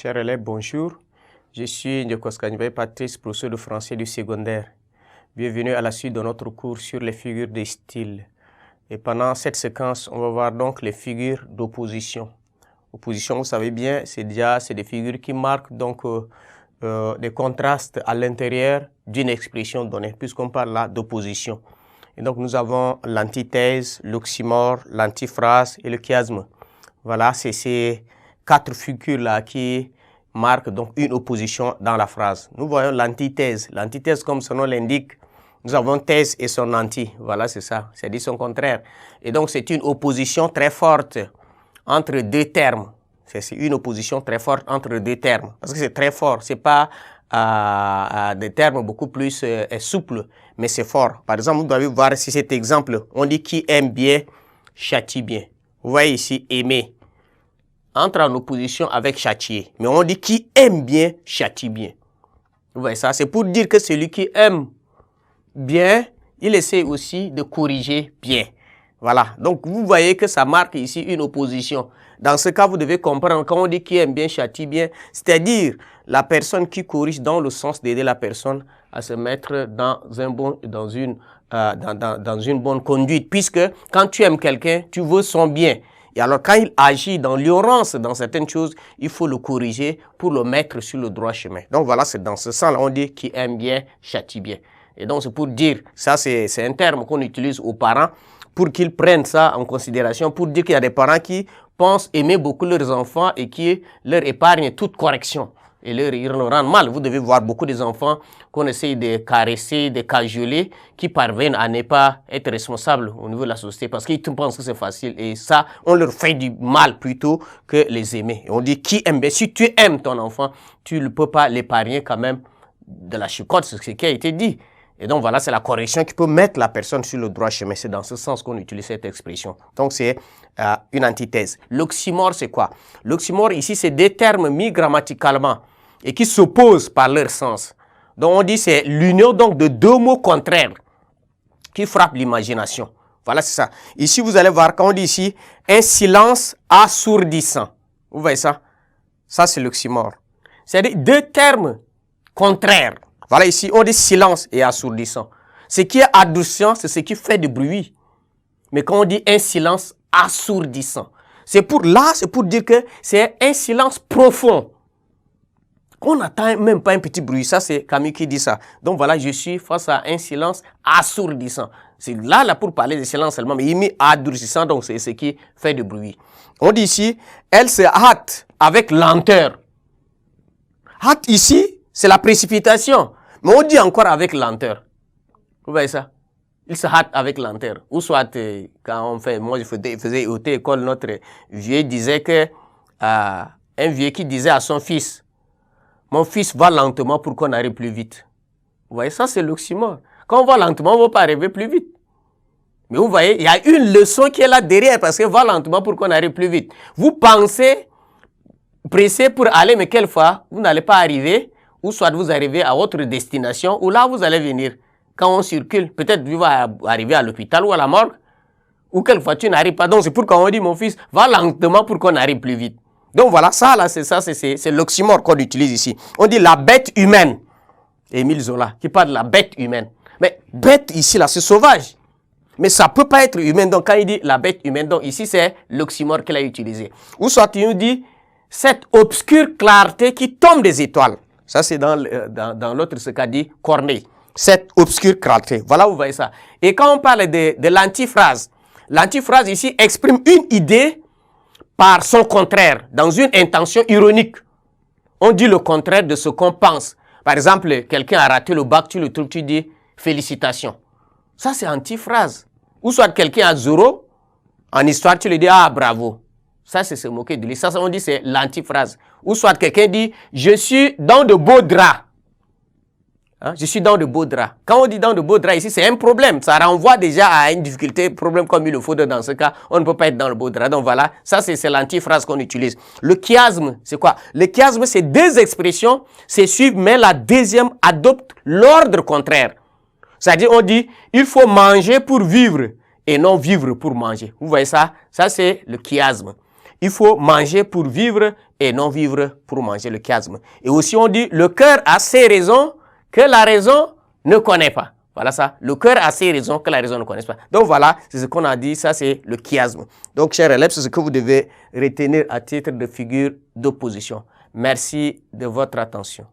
Chers élèves, bonjour. Je suis Ndiokoskanibe Patrice, professeur de français du secondaire. Bienvenue à la suite de notre cours sur les figures de style. Et pendant cette séquence, on va voir donc les figures d'opposition. Opposition, vous savez bien, c'est des figures qui marquent donc des contrastes à l'intérieur d'une expression donnée, puisqu'on parle là d'opposition. Et donc nous avons l'antithèse, l'oxymore, l'antiphrase et le chiasme. Voilà, c'est ces quatre figures-là qui marquent donc une opposition dans la phrase. Nous voyons l'antithèse. L'antithèse, comme son nom l'indique, nous avons thèse et son anti. Voilà, c'est ça, c'est-à-dire son contraire. Et donc c'est une opposition très forte entre deux termes. C'est une opposition très forte entre deux termes. Parce que c'est très fort, c'est pas des termes beaucoup plus souples, mais c'est fort. Par exemple, vous devez voir ici cet exemple. On dit qui aime bien, châtie bien. Vous voyez ici, aimer entre en opposition avec châtier. Mais on dit qui aime bien, châtie bien. Vous voyez ça? C'est pour dire que celui qui aime bien, il essaie aussi de corriger bien. Voilà. Donc, vous voyez que ça marque ici une opposition. Dans ce cas, vous devez comprendre quand on dit qui aime bien, châtie bien, c'est-à-dire la personne qui corrige dans le sens d'aider la personne à se mettre dans une bonne conduite. Puisque quand tu aimes quelqu'un, tu veux son bien. Et alors, quand il agit dans l'ignorance dans certaines choses, il faut le corriger pour le mettre sur le droit chemin. Donc voilà, c'est dans ce sens-là, on dit qui aime bien, châtie bien. Et donc, c'est pour dire, ça c'est un terme qu'on utilise aux parents pour qu'ils prennent ça en considération, pour dire qu'il y a des parents qui pensent aimer beaucoup leurs enfants et qui leur épargnent toute correction. Et ils leur rendent mal. Vous devez voir beaucoup des enfants qu'on essaye de caresser, de cajoler, qui parviennent à ne pas être responsables au niveau de la société parce qu'ils pensent que c'est facile. Et ça, on leur fait du mal plutôt que les aimer. Et on dit qui aime bien. Si tu aimes ton enfant, tu ne peux pas l'épargner quand même de la chicotte, c'est ce qui a été dit. Et donc voilà, c'est la correction qui peut mettre la personne sur le droit chemin. C'est dans ce sens qu'on utilise cette expression. Donc c'est une antithèse. L'oxymore, c'est quoi? L'oxymore, ici, c'est des termes mis grammaticalement et qui s'opposent par leur sens. Donc on dit c'est l'union donc de deux mots contraires qui frappent l'imagination. Voilà, c'est ça. Ici, vous allez voir, quand on dit ici, un silence assourdissant. Vous voyez ça? Ça, c'est l'oxymore. C'est-à-dire deux termes contraires. Voilà, ici, on dit silence et assourdissant. Ce qui est adoucissant, c'est ce qui fait du bruit. Mais quand on dit un silence assourdissant, c'est pour dire que c'est un silence profond. On n'entend même pas un petit bruit. Ça, c'est Camus qui dit ça. Donc voilà, je suis face à un silence assourdissant. C'est là pour parler de silence seulement, mais il met adoucissant, donc c'est ce qui fait du bruit. On dit ici, elle se hâte avec lenteur. Hâte ici, c'est la précipitation. Mais on dit encore avec lenteur. Vous voyez ça? Il se hâte avec lenteur. Ou soit, quand on fait, moi je faisais école, notre vieux disait que, un vieux qui disait à son fils, mon fils va lentement pour qu'on arrive plus vite. Vous voyez, ça c'est l'oxymore. Quand on va lentement, on ne va pas arriver plus vite. Mais vous voyez, il y a une leçon qui est là derrière parce que va lentement pour qu'on arrive plus vite. Vous pensez pressé pour aller, mais quelquefois, vous n'allez pas arriver. Ou soit vous arrivez à votre destination, ou là vous allez venir. Quand on circule, peut-être vous allez arriver à l'hôpital ou à la morgue, ou quelquefois tu n'arrives pas. Donc c'est pourquoi on dit, mon fils, va lentement pour qu'on arrive plus vite. Donc voilà, ça là, c'est l'oxymore qu'on utilise ici. On dit la bête humaine. Émile Zola, qui parle de la bête humaine. Mais bête ici là, c'est sauvage. Mais ça ne peut pas être humain. Donc quand il dit la bête humaine, donc ici c'est l'oxymore qu'il a utilisé. Ou soit il nous dit, cette obscure clarté qui tombe des étoiles. Ça, c'est dans l'autre, ce qu'a dit Corneille. Cette obscure clarté. Voilà, vous voyez ça. Et quand on parle de l'antiphrase, l'antiphrase ici exprime une idée par son contraire, dans une intention ironique. On dit le contraire de ce qu'on pense. Par exemple, quelqu'un a raté le bac, tu le trouves, tu dis félicitations. Ça, c'est antiphrase. Ou soit quelqu'un a 0, en histoire, tu lui dis ah, bravo. Ça, c'est se moquer de lui. Ça, on dit c'est l'antiphrase. Ou soit quelqu'un dit, je suis dans de beaux draps. Hein? Je suis dans de beaux draps. Quand on dit dans de beaux draps ici, c'est un problème. Ça renvoie déjà à une difficulté, problème comme il le faut. Dans ce cas, on ne peut pas être dans le beau drap. Donc voilà, ça c'est l'antiphrase qu'on utilise. Le chiasme, c'est quoi? Le chiasme, c'est deux expressions, c'est suivre, mais la deuxième adopte l'ordre contraire. C'est-à-dire, on dit, il faut manger pour vivre et non vivre pour manger. Vous voyez ça? Ça, c'est le chiasme. Il faut manger pour vivre et non vivre pour manger, le chiasme. Et aussi on dit, le cœur a ses raisons que la raison ne connaît pas. Voilà ça, le cœur a ses raisons que la raison ne connaît pas. Donc voilà, c'est ce qu'on a dit, ça c'est le chiasme. Donc chers élèves, c'est ce que vous devez retenir à titre de figure d'opposition. Merci de votre attention.